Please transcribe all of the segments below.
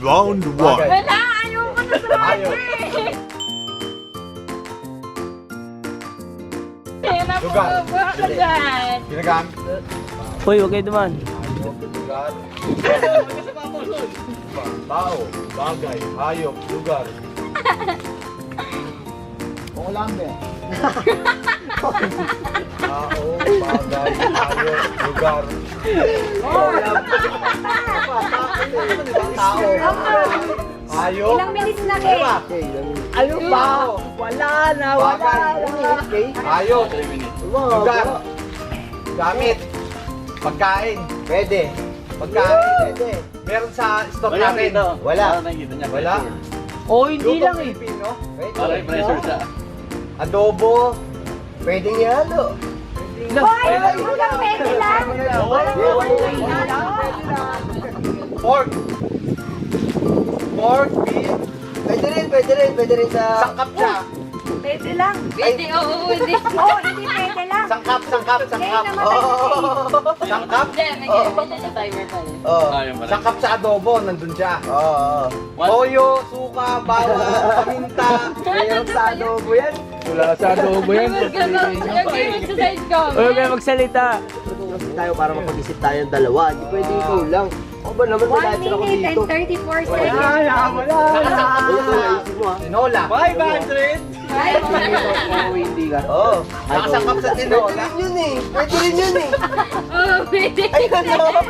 Round 1. Wala, ayoko na sa Ayaw. Lugar. Buha ka dyan. Ginagamit. Hoy, huwag kayo duman. Lugar. Tao, bagay, hayop, lugar. Oo lang, be. Tao, bagay, hayop, lugar. Tao, hayop, Ilang minutes na kayo? Ano ba? Wala na, bagay, hayop, lugar. Gamit, pagkain, pwede. Pagkain, pwede. Meron sa store natin. Wala. Wala. Oh, hindi Luto lang eh. Pilipino. Para i-pressure siya. Adobo. Pwede nga, no? Hoy, hanggang pwede lang. Pork. Pork, beef. Pwede rin sa... Sangkap siya. Pwede lang. Pwede, oo, hindi. Oo, hindi pwede lang. Sangkap. Kaya namatay Oh. Sangkap? Hindi, may sa timer pa rin. Oh. Ayun pala. Sangkap sa adobo, nandun siya. Toyo, suka, bawang, paminta. Mayroon sa adobo yan. Wala sa adobo yan. Yung game sa side ko. Huwag kayo magsalita. Kasi tayo para mapag-isip tayong dalawa. Hindi pwede ikaw lang. Ako ba naman 1 minute and 34 seconds. Tinola. 500! Ay, Hindi ka. Oh. Nakasangkap sa tinola. Pwede rin yun eh. Oo, pwede. Oo,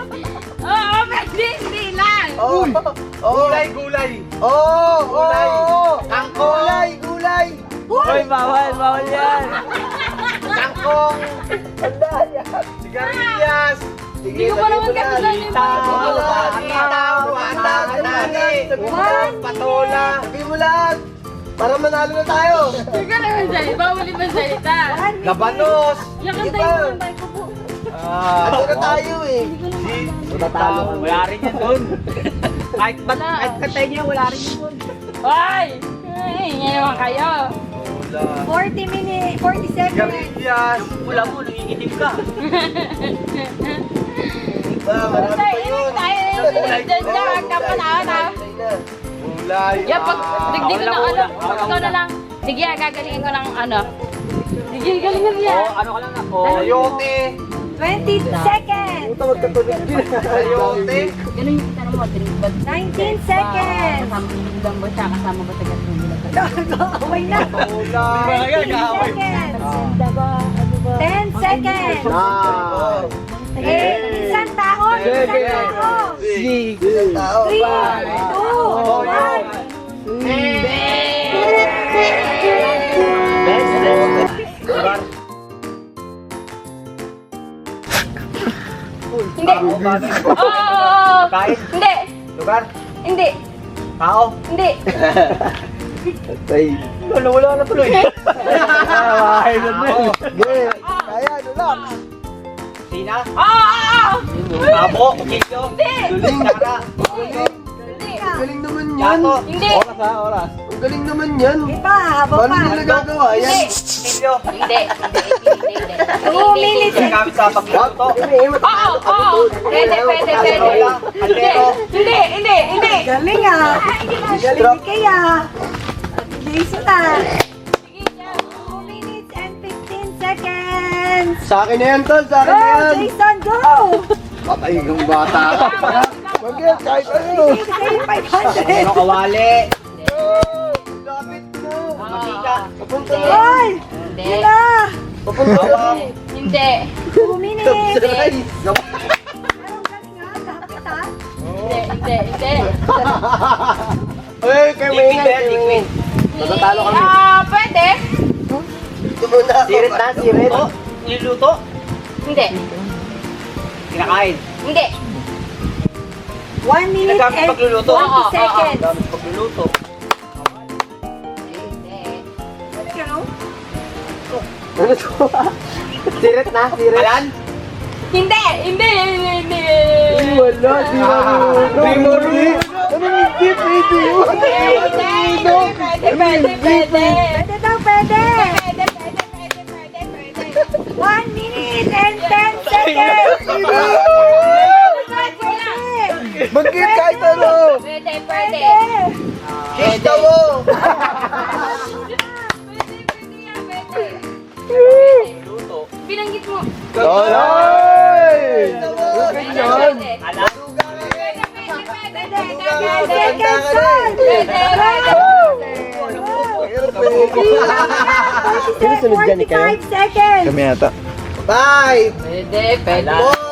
pwede, hindi lang. Gulay. Gulay. Kangkong. Gulay. Hoy, bawal yan. Kangkong. Sigarilyas. Hindi ko pa naman kapitan yung Patola. Sabi mo lang. Para manalo na tayo. Hindi ka naman salita. Bawal yung salita. Labanos. Yung kanta yung kanta ko po. Ano na tayo eh. Matatalo ka. Wala rin yan doon. Kahit katay niya, wala rin yan doon. Hoy! Ay, ngayon kayo. 40 minutes, 40 seconds. Sigarilyas. Wala mo, nangingitim ka. Tay, inig tayo yung dyan dyan. Kapanahan ha. Gulay. Yan, pag dito na ano, ikaw na lang. Sige, gagalingin ko ng ano. Sige, galingan niya. Ano ka lang na? Sayote. 20 seconds. Puta magkatuloy din. Sayote. Ganun yung tanong mo, 19 seconds. Kasama lang ba siya? Kasama ba sa gatong Away na. Patola. 15 seconds. 10 seconds. Isang tao. Isang tao. 3, 2, 1. Hindi. Oo. Kain. Hindi. Lugar. Hindi. Tao. Hindi. Wala na tuloy. Ay, Tao. Kaya ano lang. Sina. Oo. Abo. Kikyo. Hindi. Sara. Hindi. Galing naman yan. Yato. Hindi. Oras. Ang galing naman yan. Habo Paano nila nagagawa yan? Kikyo. Hindi. 2 minutes. Gamit sa pagluto. Oo. Pwede. Kaldero. Hindi. Galing ah! Galing kaya! Jason ah! 2 minutes and 15 seconds. Sa akin na yan, tol. Sa akin Go na yan. Jason, go! Patay kang bata ka. Wag yan, kahit ano. Sige, 500! Ano kawali? Lapit mo. Makika. Papunta na. Hoy! Hindi. Yun na! Papunta na. Hindi. 2 minutes! Subscribe. Anong galing ah? Kapit ah! Hindi. Uy, kay Wayne. Liquid. Matatalo kami. Pwede? Ito muna. Sirit na, sirit. Niluto? Hindi. Kinakain. Hindi. 1 minute Ginagamit and pagluluto? 20 seconds! Gamit pagluluto. Ano to? Sirit na, sirit. Alan? Hindi. Wala, di marunong. Di marunong. Ano hindi pwede yun? Pwede. Pwede daw, pwede! Pwede. 1 minute and 10 seconds! Mag-get kahit ano. Pwede. Pwede. Kiss the wall! Binanggit mo. Ay! Yun! Second son. Sino sunod dyan, ikaw? 45 seconds. Kami yata. 5, Pwede, pwede. 4,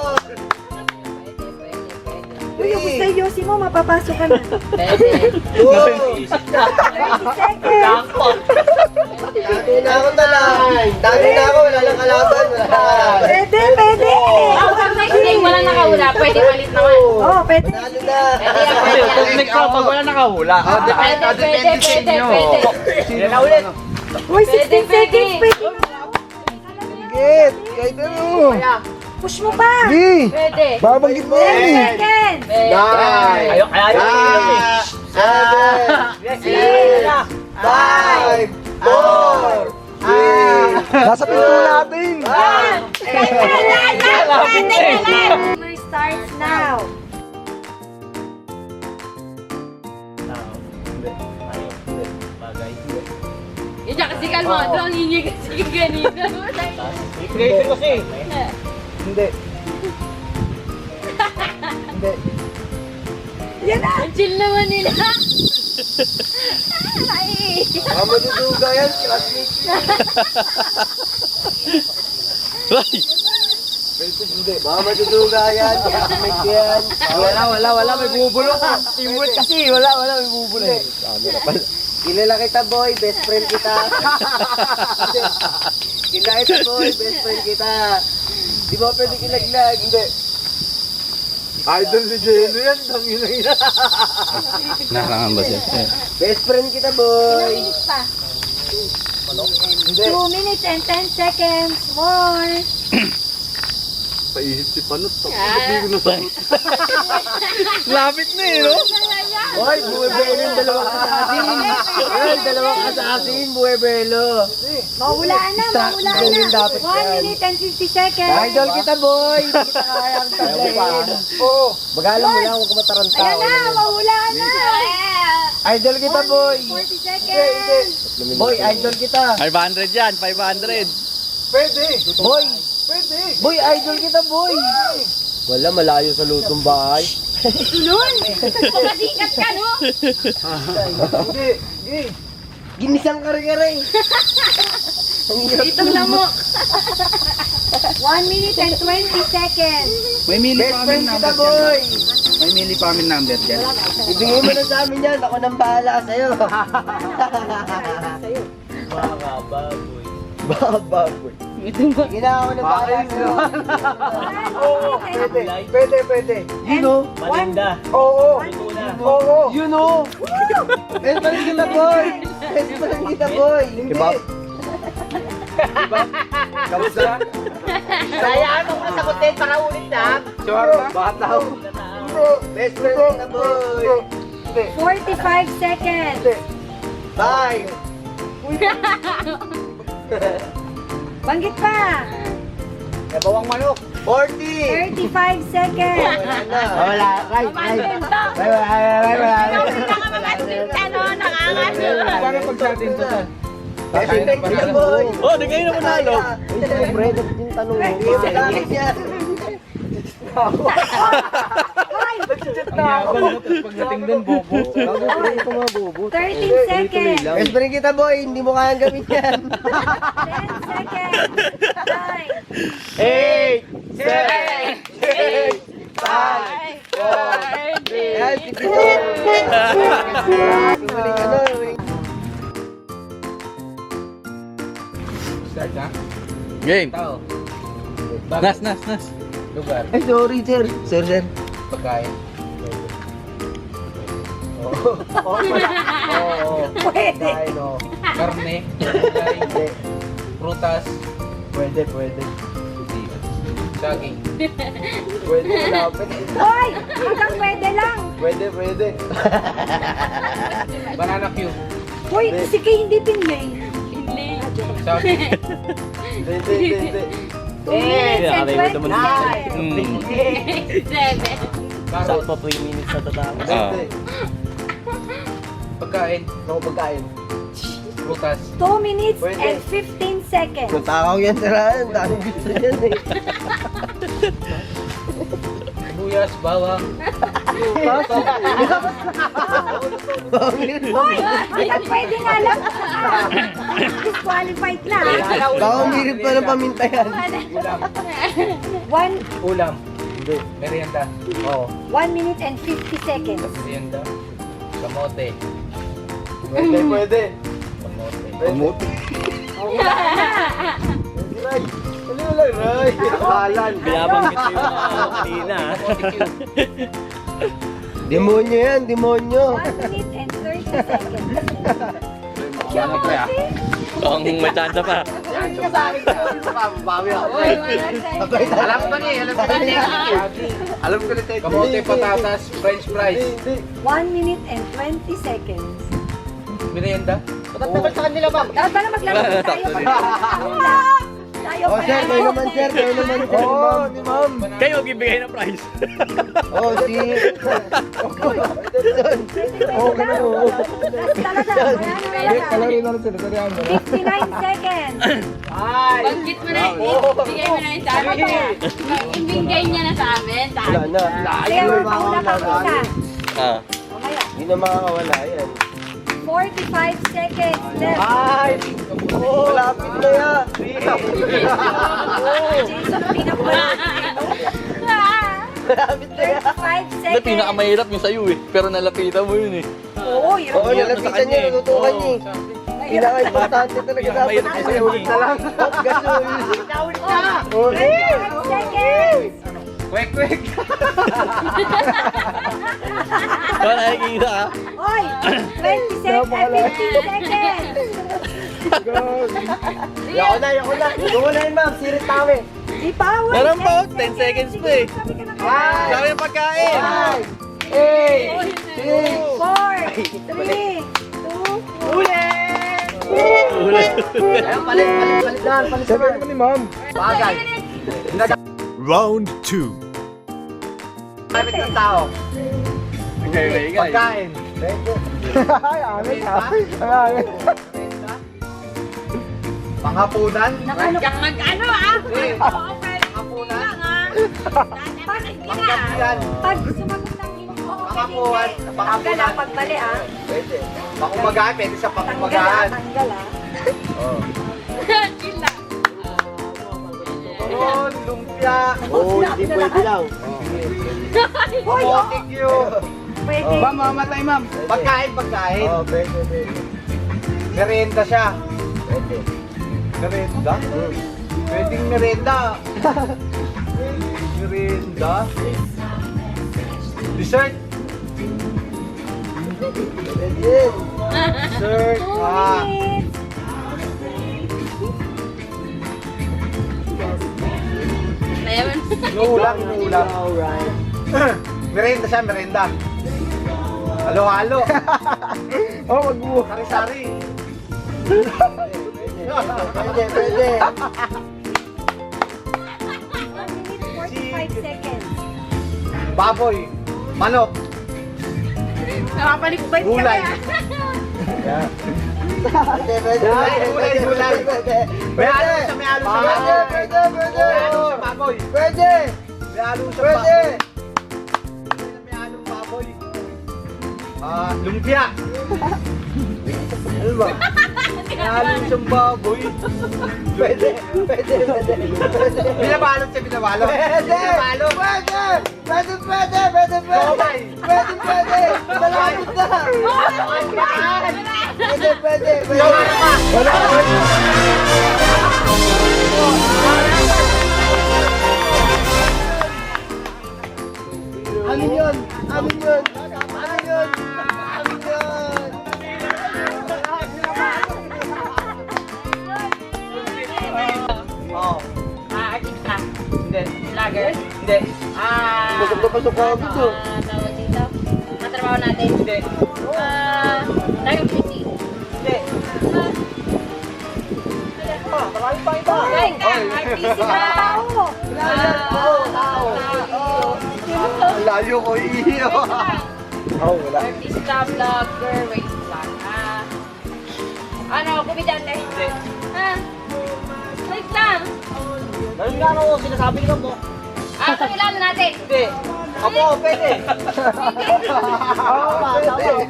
Uy, kung sa yosi mo, mapapasok ka na. Pwede. 2, 30 seconds. dati na ako talang. Dati na ako, wala lang kalaban. Pwede. Pag next day, wala nakahula. Pwede malit naman. Oh, pwede. Panalo na. Pwede yan, pwede yan. Next round, pag wala nakahula. Pwede. Sila na ulit. Uy, 16 seconds. Pwede. Git! Kahit ano! Push mo pa. Di! Pwede. Babanggit mo 10 yan eh! seconds. Pwede. 9, 7, 6, 5, 4, 3, Nasa pinto natin! Timer starts now. Yan dyan kasi kalmado. Ang hingi kasi ganito. Crazy kasi. Hindi. Hindi. Yan na. Ang chill naman nila. Ay. Baka maduduga yan, classmate. Hindi, baka maduduga yan, classmate yan. Wala, may bubulong. Teamwork kasi, wala, may bubulong. Kilala kita boy, best friend kita. Kilala kita boy, best friend kita. Di ba pwede kilaglag? Hindi. Idol ni Jeno yan, tangin na yan. Nakakangan ba siya? Best friend kita boy. Minutes pa. 2 minutes and 10 seconds. More. Paihip si Panot. Lapit na eh, no? Boy, buwebelo yung dalawang asasin. Ay, dalawang asasin, buwebelo. Mahulaan na. Ganyan dapat 1 yan. minute and 50 seconds. Idol kita boy, hindi kita kayang tablahin. Oo. Bagalan mo lang, huwag ka mataranta. Ayan na, mahulaan na. Idol kita boy. 40 seconds. Boy, idol kita. 500 yan, 500. Pwede! Boy, Pwede! boy, idol kita boy. Wala, malayo sa lutong bahay. Tulun. Pagkasikat ka, no? Hindi! Hindi! Ginisang kare-kare. Itong lamo. 1 minute and 20 seconds. May mili Best pa friend kami kita number dyan. boy. May mili pa kami number dyan. Ibigay mo na sa amin yan, ako nang bahala sa'yo. Bababoy. Sige na, ako nang bahala sa'yo. Oo! Pwede! Pwede! You know? Oo! Oo! You know? Best friend kita boy. Best friend kita boy. Hindi. Kamusta? Sayaan mo na sagutin para ulit na. Bataw! Best friend kita boy. 45 seconds. 5, Banggit pa. Bawang manok. 40. 35 seconds. Wala. Right. Paano pag sa atin to? Best friend kita boy. Oh, di kayo na manalo. Uy, siyempre, dapat yung tanong mo. Bakit yan? Ang yabang na tapos pagdating dun, bobo. Bago pa rin ito mga bobo. 13 seconds. Best friend kita boy, hindi mo kayang gawin yan. 10 seconds. 9. 8, 7, 6, 5, 4, 3. Yan, si Pito. Huling ano, huling. Start na. Game. Tao. Nas. Lugar. Ay, sorry sir. Sir. Pagkain. Pwede. Kain o. Karne. Pagkain. Hindi. Prutas. Pwede. Saging. Pwede, malapit. Hoy! Hanggang pwede lang. Pwede. Banana cue. Hoy, sige, hindi pinlay. Saging. Hindi. 2 minutes and 20 Hmm. seconds. Carrot. Sakto 2 minutes na tatapos. Ah. Hindi. pagkain. Ano pagkain? Bukas. 2 minutes Pwede. and 15 seconds. Kung takaw yan, tirahan. Dami gusto yan eh. Sibuyas, bawang. Hoy! Hanggang pwede nga lang. Disqualified na. Baka umirip pa ng paminta yan. Ulam. 1 Ulam. Merienda. Oo. 1 minute and 50 seconds. Merienda. Kamote. Pwede. Kamote. Kamote. Ray. Ano lang, Ray? Kalan. Binabanggit ko yung kanina. Kamote cube. Demonyo yan, demonyo. 1 minute and 30 seconds. Ano kaya? Kung may chance pa. Yan ka sa akin. Bawi ako. Alam ko na eh. Alam ko na tayo. Kamote, patatas, french fries. Hindi. 1 minute and 20 seconds. Merienda. Patatagal sa kanila, ma'am. Dapat pala maglalaro tayo. Tayo Oh, sir, kayo naman, sir. Kayo naman, sir. Oo, ni ma'am. Kayo magbibigay ng prize. Oh, si... Oo, ganun. Oo. Talaga. Kalaro na lang sila. Sarihan mo. 59 seconds. Ay! Banggit mo na, ibigay mo na yun sa amin. Ibigay niya na sa amin. Wala na. Sige, pauna pa isa. Ah. Mamaya. Hindi na makakawala yan. 45 seconds left. Ay! Malapit na yan. Jason, pinakamalapit. Malapit na yan. 35 Hindi, seconds. pinakamahirap yung sa'yo eh. Pero nalapitan mo yun eh. Oo, yun. Oo, nalapitan niya, natutukan niya. Pinaka-importante talaga dapat. Pinakamahirap yung sa'yo eh. Na lang. Oh, gasol. 5 seconds. Kwek, kwek. Wala nakikita ah. Oy, 20 seconds. 15 seconds. Yako na. Yung na yun, ma'am. Sirit namin. Di pa, wait. Meron pa, 10 seconds pa eh. Sabi ka na Ay! Sabi yung pagkain. 4, 3, 2, Ulit. Ayun, palit na. Sabi naman ni ma'am. Bagay. Round 2. Gamit ng tao. Okay. Pagkain. Ay, amin ha. Ay, amin. Panghapunan. Mag-ano ah? Panghapunan. Panggabihan. Pag sumagot ng hindi mo, Pangapuan. Tanggal Panghapunan. ah, pag mali ah. Pwede. Pangumagahan. Pwede sa Tanggal ah, pangumagahan. tanggal ah. Chill lang. Turon, lumpia. Oo, hindi pwede lang. Hoy, Barbecue. pwede. Ma'am, mamatay ma'am. Pagkain. Oo, pwede. Merienda siya. Pwede. Merienda? Pwedeng merienda. Merienda? Dessert? Pwede. Dessert. 2 minutes. Ayun. Inuulam. Alright. Merienda siya, merienda. Halo-halo. Oh, magbuo. Sari-sari. Pwede. 1 minute 45 seconds. Baboy. Manok. Nakapalikbay ka Gulay. kaya. Pwede. May halo siya, may halo siya. Pwede. May halo siya, baboy. Pwede. May halo siya, Pwede. baboy. May halong baboy. Lumpia. Ano ba? May halong siyang baboy. Pwede. Binabalot siya, binabalot. Binabalot. Pwede. Somay. Pwede. Malapit na. Pwede. Somay pa. Amin yun. Oh. Artist ka. Hindi. Vlogger. Hindi. Pasok na pasok ako dito. Tawag dito. Matrabaho natin. Hindi. Nag-PC. Hindi. Marami pa iba. Ay, RTC ka. Tao. Layo ko iyo. Oh, wala. Artista, vlogger, wait lang. Ano, kumidante? Ha? Wait lang. Ganun nga ano, sinasabi lang mo. Pakilala natin. Hindi. Ako, pwede. Oo, pwede.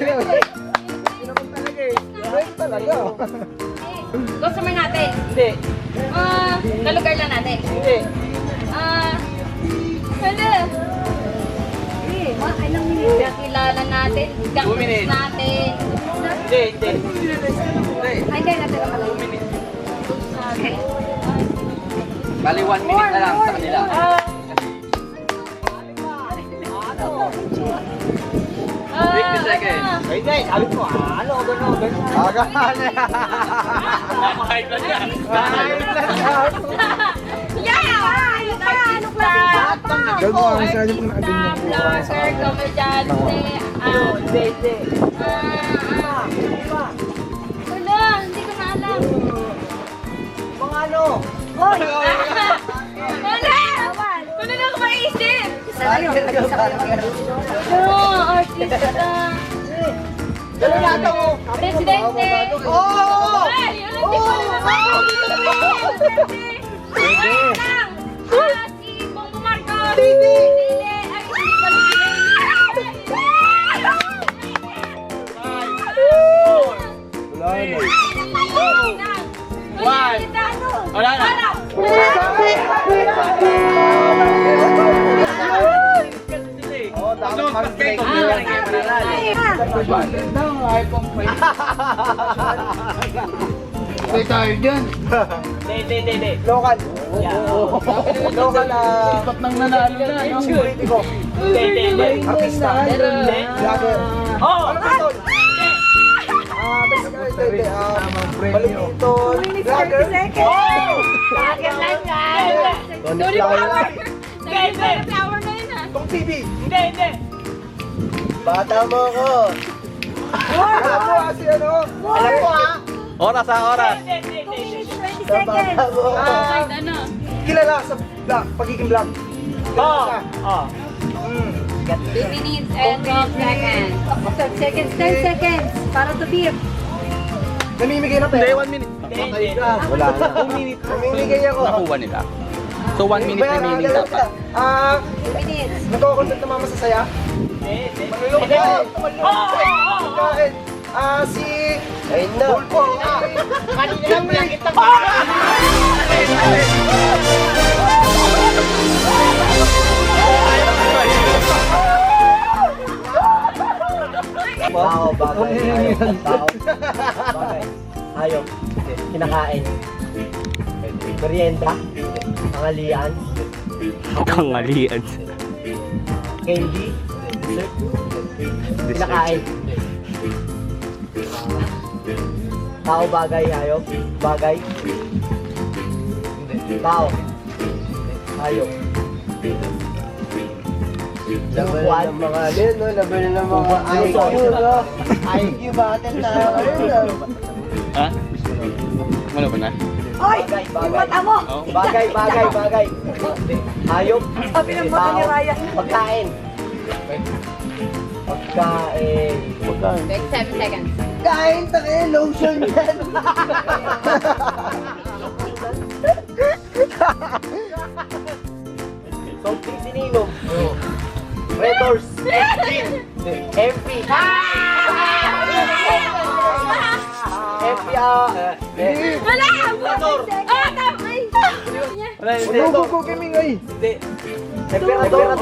Right talaga. Customer natin. Hindi. Kalugar lang natin. Hindi. Hello. Ilang minutes? Kakilala natin. 2 minutes. Natin. Hindi, hindi. Ay, hindi natin naman. 2 minutes. Okay. Bali 1 minute na lang sa kanila. Break the second. Pwede, sabi ko, ano, gano'n, gano'n. Agad. Yeah! Ano klase? Gagawa ang isa niyo kung nakabing niyo. Vlogger, komedyante, Hindi, hindi. wala, hindi ko na alam. Mga ano? Wala! Wala na ako maisip! Artista. Gano'n yata mo. Presidente. Oo! Ay, yun ang di ko alam. Pwede. Si Bongo Marcos. Hindi. Ay, hindi ko Wala na. Oo, dapat mag-break. Play tayo dyan. Hindi. Local. Local Sipat nang nanalo na. politiko. Hindi. Artista. Vlogger. Oo! Basically, Balibintol. Vlogger. Tony Flower. Tong TV. Hindi. Bata mo ko. Alam mo kasi ano? Alam ko ha. Oras ha, oras. Bata mo ko. Kilala sa vlog, pagiging vlog. Oo. Kilala ka. Oo. 2 minutes and 12 seconds. 12 seconds, 10 seconds. Para to beep. Namimigay na Hindi, pera. 1 minute. Patay ka. Wala na. 2 minutes. Namimigay ako. Nakuha nila. So 1 minute Bayaran remaining ka dapat. 2 minutes. Nagko-content na mama sa saya. Kain. Si... Ayun na. Pulpo. Kanina lang nakita ko. Tao, bagay. Hayop, tao. Bagay. Hayop. Kinakain. Merienda. Pangalian. Kangalian. Candy. Dessert. Kinakain. Tao, bagay, hayop. Bagay. Tao. Hayop. Laban ng mga alin, no? Laban ng mga IQ, no? IQ battle tayo ngayon, no? Ha? Ano ba na? Oy! Bagay, Yung bagay. mata mo! Bagay. Hayop. Sabi ng mata ni Tao. Ryan. Pagkain. Pagkain. 7 seconds. Kain, takin, lotion yan. Soft drinks ininom. Red Horse. MP. MP, Wala! Emperador. Tama! Ay! Ano ko kaming ay? Hindi. Emperador.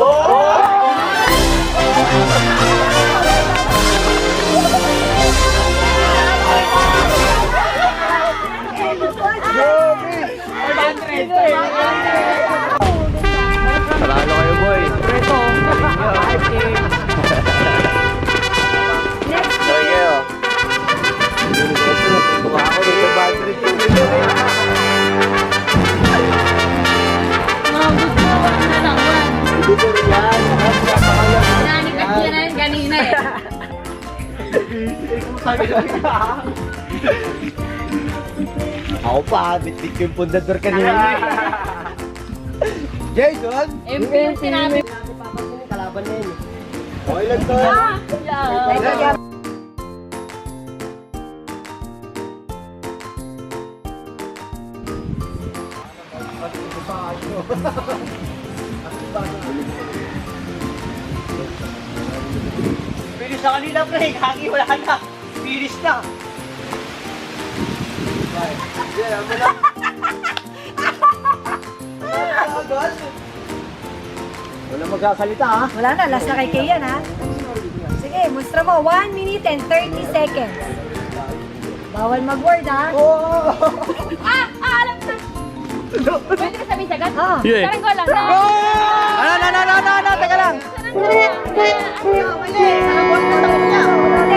Paralo kayo, boy. Sorry kayo. Ako dito battery. Nanikat niya na yun kanina eh. Ako pa, bitik yung pundador kanina. Jason? MP yung sinabi. Kalaban na yun. Okay lang to. Finish na kanina, pre. Kaki, wala na. Finish na. Wala magkasalita, ha? Wala na, last na kay Kian ha. Sige, mustra mo. 1 minute and 30 seconds. Bawal mag-word ha. Alam ko na. Pwede ka sabihin sagad? Ah. Saranggola lang. Ano, teka lang. Okay,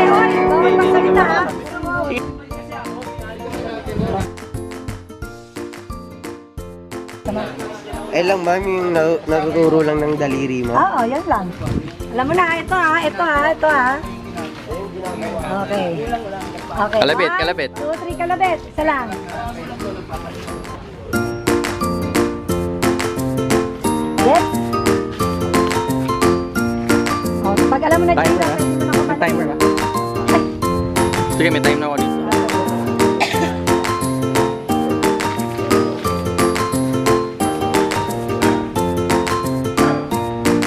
oy, bawal magsalita ha. Eh lang ma'am, yung natuturo lang ng daliri mo. Oo, yan lang. Alam mo na, ito ha. Okay. Okay. Kalabit, 1, kalabit. 2, 3, kalabit. Isa lang. Yes. Oh, pag alam mo na Timer, Gina, ha? pwede mo na kumain. Timer ba? Sige, may time na ako dito.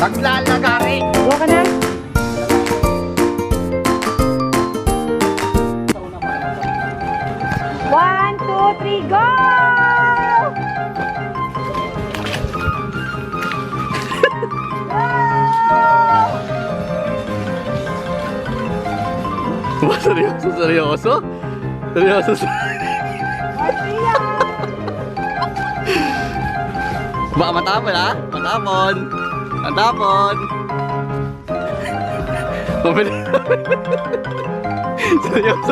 Paglalagari. Go ka na. One, two, three, go! Ba, seryoso? Seryoso? Marcia! Baka matapon, ha? Matapon. Mabili. Seryoso.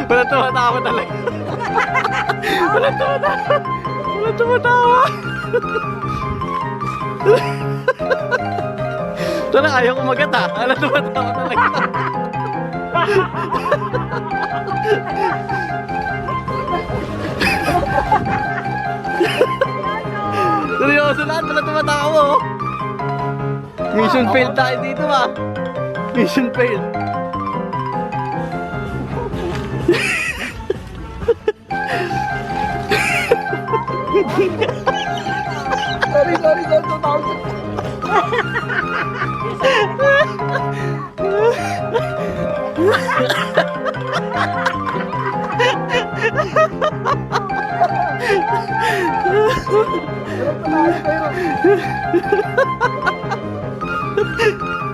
Wala tumatawa talaga. Wala tumatawa. Talaga ayaw kumagat, ha? Wala tumatawa talaga. Seryoso lahat, wala tumatawa, oh. Mission failed tayo dito, ha? Mission failed.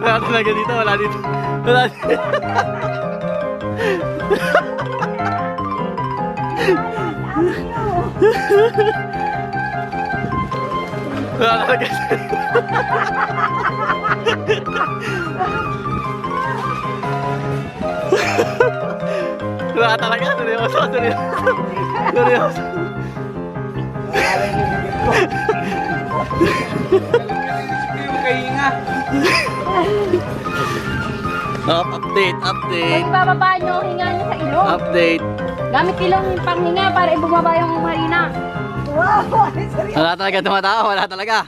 Wala talaga dito, wala dito. Wala talaga. Wala talaga, seryoso. Update. Pag ibababa nyo, hinga nyo sa ilong. Update. Gamit ilong panghinga para ibumaba yung marina. Wow! Wala talaga tumatawa, wala talaga.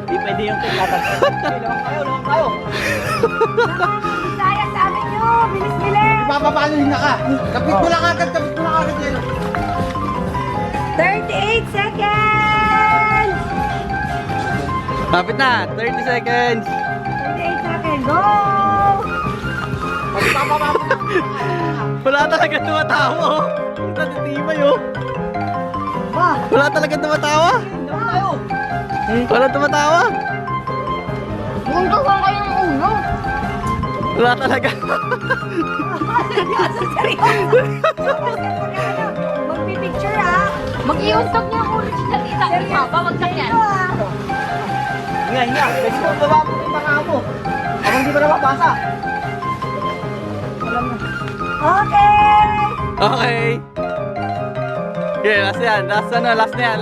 Hindi pwede yung tingkatan. Lawang kayo. Saya sa amin nyo! Bilis! Papapaluhin na ka. Kapit mo lang agad yan. 38 seconds! Kapit na, 30 seconds. 38 seconds, go! Wala talaga tumatawa, oh. Ang tatitibay, oh. Ba! Wala talaga tumatawa. Wala tumatawa. Kung gawa kayo ng ulo. Wala talaga. Seryoso! Magpipicture ha! Mag-iusap niya ang ulo siya dito. Babagsak yan. Hinga. Kasi kung baba mo yung mga mo. Habang di ba nababasa? Okay! Okay. Okay, last yan. Last na yan.